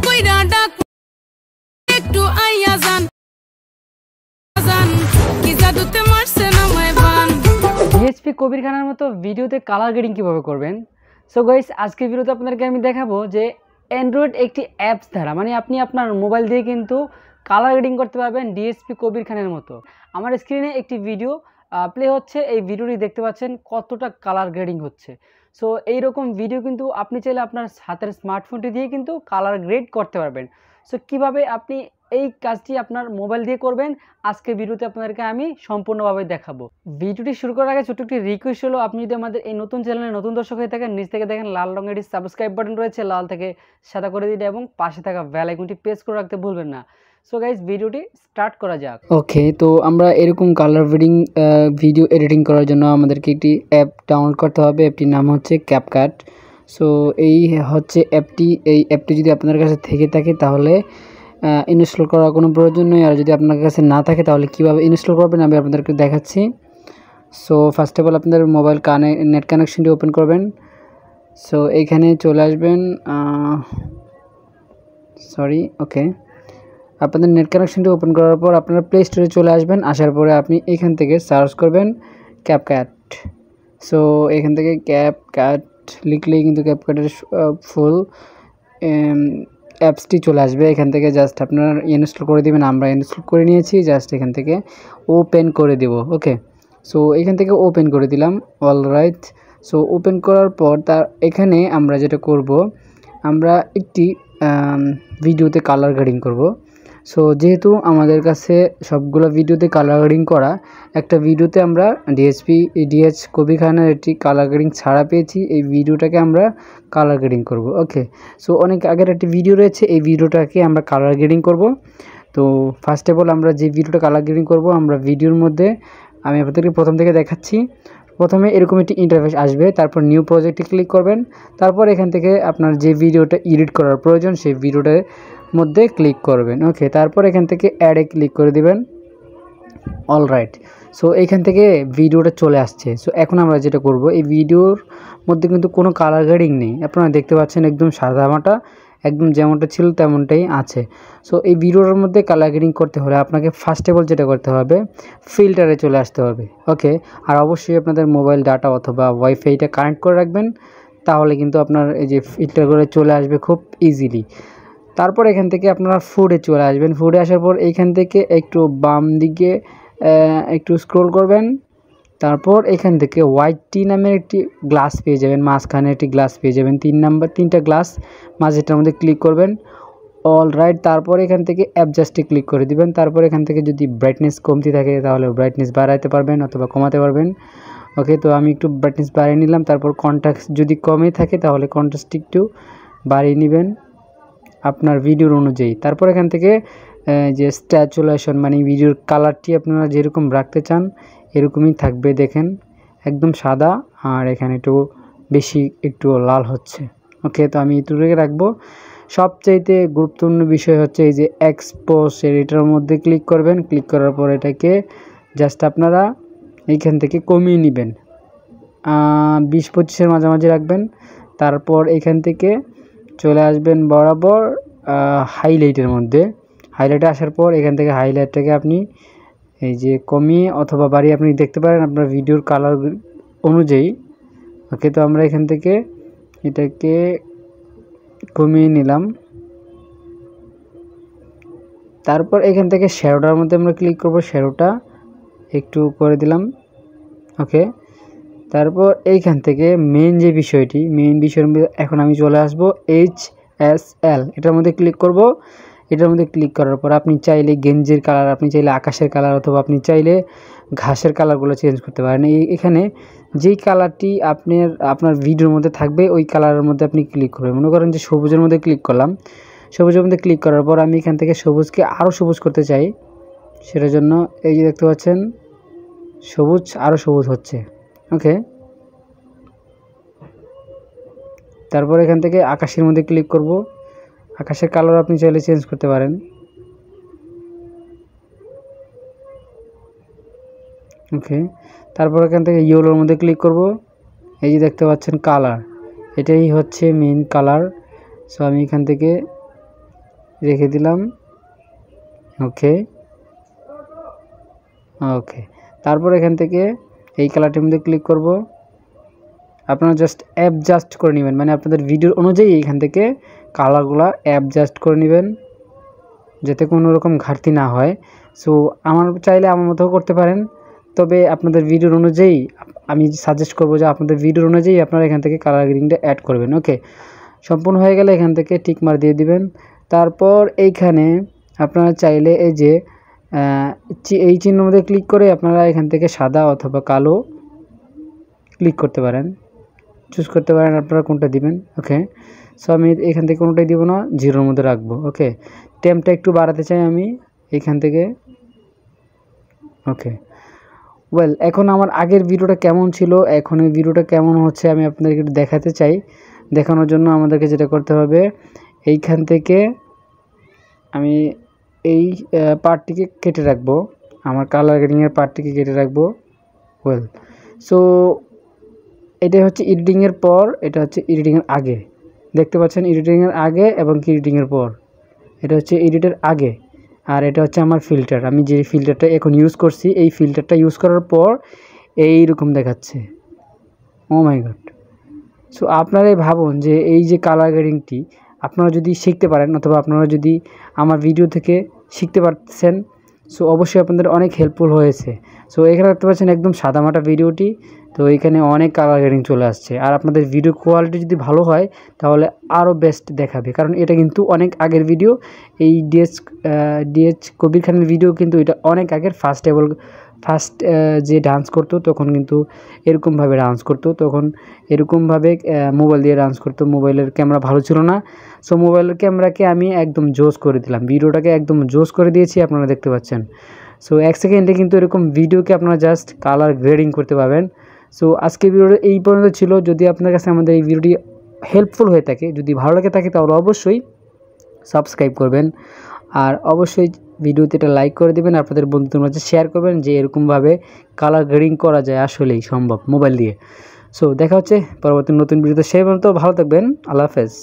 কইরা ডাক একটু আইয়া যান কি জাদুতে মারছেন আমায় বান। ডিএসপি কবির খানের মতো ভিডিওতে কালার গ্রেডিং কিভাবে করবেন। সো গাইস, আজকের ভিডিওতে আপনাদেরকে আমি দেখাবো যে অ্যান্ড্রয়েড একটি অ্যাপস দ্বারা মানে আপনি আপনার মোবাইল দিয়ে কিন্তু কালার গ্রেডিং করতে পারবেন ডিএসপি কবির খানের মতো। আমার স্ক্রিনে একটি ভিডিও প্লে হচ্ছে, এই ভিডিওটি দেখতে পাচ্ছেন কতটা কালার গ্রেডিং হচ্ছে। সো এইরকম ভিডিও কিন্তু আপনি চাইলে আপনার হাতের স্মার্টফোনটি দিয়ে কিন্তু কালার গ্রেড করতে পারবেন। সো কিভাবে আপনি এই কাজটি আপনার মোবাইল দিয়ে করবেন আজকের ভিডিওতে আপনাদেরকে আমি সম্পূর্ণভাবে দেখাবো। ভিডিওটি শুরু করার আগে ছোট্ট একটি রিকোয়েস্ট হলো, আপনি যদি আমাদের এই নতুন চ্যানেলে নতুন দর্শক হয়ে থাকেন, নিচ থেকে দেখেন লাল রঙের একটি সাবস্ক্রাইব বাটন রয়েছে, লাল থেকে সাদা করে দিন এবং পাশে থাকা বেল আইকনটি প্রেস করে রাখতে ভুলবেন না। সো গাইজ, ভিডিওটি স্টার্ট করা যাক। ওকে, তো আমরা এরকম কালার গ্রেডিং ভিডিও এডিটিং করার জন্য আমাদেরকে একটি অ্যাপ ডাউনলোড করতে হবে। অ্যাপটির নাম হচ্ছে ক্যাপকাট। সো এই হচ্ছে অ্যাপটি। এই অ্যাপটি যদি আপনার কাছে থেকে থাকে তাহলে ইনস্টল করার কোনো প্রয়োজন নেই, আর যদি আপনার কাছে না থাকে তাহলে কীভাবে ইনস্টল করবেন আমি আপনাদেরকে দেখাচ্ছি। সো ফার্স্ট অফ অল আপনাদের মোবাইল নেট কানেকশনটি ওপেন করবেন। সো এইখানে চলে আসবেন, ওকে, আপনাদের নেট কানেকশনটি ওপেন করার পর আপনারা প্লে স্টোরে চলে আসবেন। আসার পরে আপনি এখান থেকে সার্চ করবেন ক্যাপকাট। সো এখান থেকে ক্যাপকাট লিখলেই কিন্তু ক্যাপকাটের ফুল অ্যাপসটি চলে আসবে। এখান থেকে জাস্ট আপনারা ইনস্টল করে দেবেন। আমরা ইনস্টল করে নিয়েছি, জাস্ট এখান থেকে ওপেন করে দেব। ওকে, সো এখান থেকে ওপেন করে দিলাম। অলরাইট, সো ওপেন করার পর এখানে আমরা যেটা করব, আমরা একটি ভিডিওতে কালার গ্রেডিং করব। সো যেহেতু আমাদের কাছে সবগুলো ভিডিওতে কালার গ্রেডিং করা, একটা ভিডিওতে আমরা ডিএস কবির খানের একটি কালার গ্রেডিং ছাড়া পেয়েছি, এই ভিডিওটাকে আমরা কালার গ্রেডিং করব। ওকে, সো অনেক আগের একটি ভিডিও রয়েছে, এই ভিডিওটাকে আমরা কালার গ্রেডিং করব। তো ফার্স্ট অফ অল আমরা যে ভিডিওটা কালার গ্রেডিং করব, আমরা ভিডিওর মধ্যে আমি আপনাদেরকে প্রথম থেকে দেখাচ্ছি। প্রথমে এরকম একটি ইন্টারফেস আসবে, তারপর নিউ প্রজেক্টে ক্লিক করবেন। তারপর এখান থেকে আপনার যে ভিডিওটা এডিট করার প্রয়োজন সেই ভিডিওটার মধ্যে ক্লিক করবেন। ওকে, তারপর এখান থেকে অ্যাডে ক্লিক করে দিবেন। অলরাইট, সো এইখান থেকে ভিডিওটা চলে আসছে। সো এখন আমরা যেটা করব, এই ভিডিওর মধ্যে কিন্তু কোনো কালার গ্রেডিং নেই, আপনারা দেখতে পাচ্ছেন একদম সাদামাটা, একদম যেমনটা ছিল তেমনটাই আছে। সো এই ভিডিওর মধ্যে কালার গ্রেডিং করতে হলে আপনাকে ফার্স্ট অফ অল যেটা করতে হবে, ফিল্টারে চলে আসতে হবে। ওকে, আর অবশ্যই আপনাদের মোবাইল ডাটা অথবা ওয়াইফাইটা কানেক্ট করে রাখবেন, তাহলে কিন্তু আপনার এই যে ফিল্টার করে চলে আসবে খুব ইজিলি। তারপর এখান থেকে আপনারা ফুডে চলে আসবেন। ফুডে আসার পর এইখান থেকে একটু বাম দিকে একটু স্ক্রল করবেন। তারপর এখান থেকে হোয়াইট টি নামের একটি গ্লাস পেয়ে যাবেন, মাঝখানে একটি গ্লাস পেয়ে যাবেন, তিনটা গ্লাস, মাঝেটার মধ্যে ক্লিক করবেন। অলরাইট, তারপর এখান থেকে অ্যাডজাস্টে ক্লিক করে দিবেন। তারপর এখান থেকে যদি ব্রাইটনেস কমতি থাকে তাহলে ব্রাইটনেস বাড়াইতে পারবেন অথবা কমাতে পারবেন। ওকে, তো আমি একটু ব্রাইটনেস বাড়িয়ে নিলাম। তারপর কন্ট্রাস্ট যদি কমে থাকে তাহলে কন্ট্রাস্ট একটু বাড়িয়ে নেবেন আপনার ভিডিওর অনুযায়ী। তারপর এখান থেকে যে স্ট্যাচুলেশন মানে ভিডিওর কালারটি আপনারা যেরকম রাখতে চান এরকমই থাকবে। দেখেন একদম সাদা, আর এখানে একটু বেশি একটু লাল হচ্ছে। ওকে, তো আমি এটুকুকে রাখবো। সবচাইতে গুরুত্বপূর্ণ বিষয় হচ্ছে এই যে এক্সপোজের, এটার মধ্যে ক্লিক করবেন। ক্লিক করার পর এটাকে জাস্ট আপনারা এইখান থেকে কমিয়ে নেবেন, 20-25-এর মাঝামাঝি রাখবেন। তারপর এখান থেকে চলে আসবেন বরাবর হাইলাইটের মধ্যে। হাইলাইটে আসার পর এখান থেকে হাইলাইটটাকে আপনি এই যে কমিয়ে অথবা বাড়িয়ে আপনি দেখতে পারেন আপনার ভিডিওর কালার অনুযায়ী। ওকে, তো আমরা এখান থেকে এটাকে কমিয়ে নিলাম। তারপর এখান থেকে শ্যাডোটার মধ্যে আমরা ক্লিক করব, শ্যাডোটা একটু করে দিলাম। ওকে, তারপর এইখান থেকে মেইন বিষয়ের মধ্যে এখন আমি চলে আসব HSL, এটার মধ্যে ক্লিক করব। এটার মধ্যে ক্লিক করার পর আপনি চাইলে গেঞ্জির কালার, আপনি চাইলে আকাশের কালার, অথবা আপনি চাইলে ঘাসের কালারগুলো চেঞ্জ করতে পারেন। এখানে যেই কালারটি আপনার ভিডিওর মধ্যে থাকবে ওই কালারের মধ্যে আপনি ক্লিক করবেন। মনে করেন যে সবুজের মধ্যে ক্লিক করলাম, সবুজের মধ্যে ক্লিক করার পর আমি এখান থেকে সবুজকে আরও সবুজ করতে চাই, সেটার জন্য এই যে দেখতে পাচ্ছেন সবুজ আরও সবুজ হচ্ছে। ওকে, তারপর এখান থেকে আকাশের মধ্যে ক্লিক করব। আকাশের কালার আপনি চাইলে চেঞ্জ করতে পারেন। ওকে, তারপর এখান থেকে ইয়েলোর মধ্যে ক্লিক করব। এই যে দেখতে পাচ্ছেন কালার, এটাই হচ্ছে মেইন কালার। সো আমি এখান থেকে রেখে দিলাম। ওকে ওকে, তারপর এখান থেকে এই কালারটির মধ্যে ক্লিক করব। আপনারা জাস্ট অ্যাডজাস্ট করে নেবেন, মানে আপনাদের ভিডিওর অনুযায়ী এখান থেকে কালারগুলো অ্যাডজাস্ট করে নেবেন যাতে কোনো রকম ঘাটতি না হয়। সো আমার চাইলে আমার মতো করতে পারেন, তবে আপনাদের ভিডিওর অনুযায়ী আমি সাজেস্ট করব যে আপনাদের ভিডিওর অনুযায়ী আপনারা এখান থেকে কালার গ্রেডিংটা অ্যাড করবেন। ওকে, সম্পূর্ণ হয়ে গেলে এখান থেকে টিক মার দিয়ে দিবেন। তারপর এইখানে আপনারা চাইলে এই যে এই চিহ্নের মধ্যে ক্লিক করে আপনারা এখান থেকে সাদা অথবা কালো ক্লিক করতে পারেন, চুজ করতে পারেন আপনারা কোনটা দিবেন। ওকে, সো আমি এখান থেকে কোনোটাই দিব না, 0-র মধ্যে রাখবো। ওকে, টেম্পটা একটু বাড়াতে চাই আমি এখান থেকে। ওকে, ওয়েল, এখন আমার আগের ভিডিওটা কেমন ছিল, এখন এই ভিডিওটা কেমন হচ্ছে আমি আপনাদেরকে একটু দেখাতে চাই। দেখানোর জন্য আমাদেরকে যেটা করতে হবে, এইখান থেকে আমি এই পার্টটিকে কেটে রাখবো, আমার কালার গ্রেডিংয়ের পার্টটিকে কেটে রাখবো। ওয়েল, সো এটা হচ্ছে এডিটিংয়ের পর, এটা হচ্ছে এডিটিংয়ের আগে। দেখতে পাচ্ছেন এডিটিংয়ের আগে এবং কি এডিটিংয়ের পর। এটা হচ্ছে এডিটের আগে, আর এটা হচ্ছে আমার ফিল্টার। আমি যে ফিল্টারটা এখন ইউজ করছি, এই ফিল্টারটা ইউজ করার পর এইরকম দেখাচ্ছে। ও মাই গড! সো আপনারাই ভাবুন যে এই যে কালার গ্রেডিংটি আপনারা যদি শিখতে পারেন, অথবা আপনারা যদি আমার ভিডিও থেকে শিখতে পারছেন, সো অবশ্যই আপনাদের অনেক হেল্পফুল হয়েছে। সো এখানে দেখতে পাচ্ছেন একদম সাদামাটা ভিডিওটি, তো এখানে অনেক কালার গ্রেডিং চলে আসছে। আর আপনাদের ভিডিও কোয়ালিটি যদি ভালো হয় তাহলে আরও বেস্ট দেখাবে, কারণ এটা কিন্তু অনেক আগের ভিডিও। এই ডিএচ কবির খানের ভিডিও কিন্তু এটা অনেক আগের। ফার্স্ট যে ডান্স করতো তখন কিন্তু এরকমভাবে ডান্স করতো, তখন এরকমভাবে মোবাইল দিয়ে ডান্স করতো। মোবাইলের ক্যামেরা ভালো ছিল না, সো মোবাইলের ক্যামেরাকে আমি একদম জোস করে দিলাম, ভিডিওটাকে একদম জোস করে দিয়েছি, আপনারা দেখতে পাচ্ছেন। সো 1 সেকেন্ডে কিন্তু এরকম ভিডিওকে আপনারা জাস্ট কালার গ্রেডিং করতে পারবেন। সো আজকে ভিডিওটা এই পর্যন্ত ছিল। যদি আপনার কাছে আমাদের এই ভিডিওটি হেল্পফুল হয়ে থাকে, যদি ভালো লাগে থাকে, তাহলে অবশ্যই সাবস্ক্রাইব করবেন, আর অবশ্যই ভিডিওতে এটা লাইক করে দেবেন, আপনাদের বন্ধুদের মাঝে শেয়ার করবেন যে এরকমভাবে কালার গ্রেডিং করা যায়, আসলেই সম্ভব মোবাইল দিয়ে। সো দেখা হচ্ছে পরবর্তী নতুন ভিডিওতে। সেই পর্যন্ত ভালো থাকবেন, আল্লাহ হাফেজ।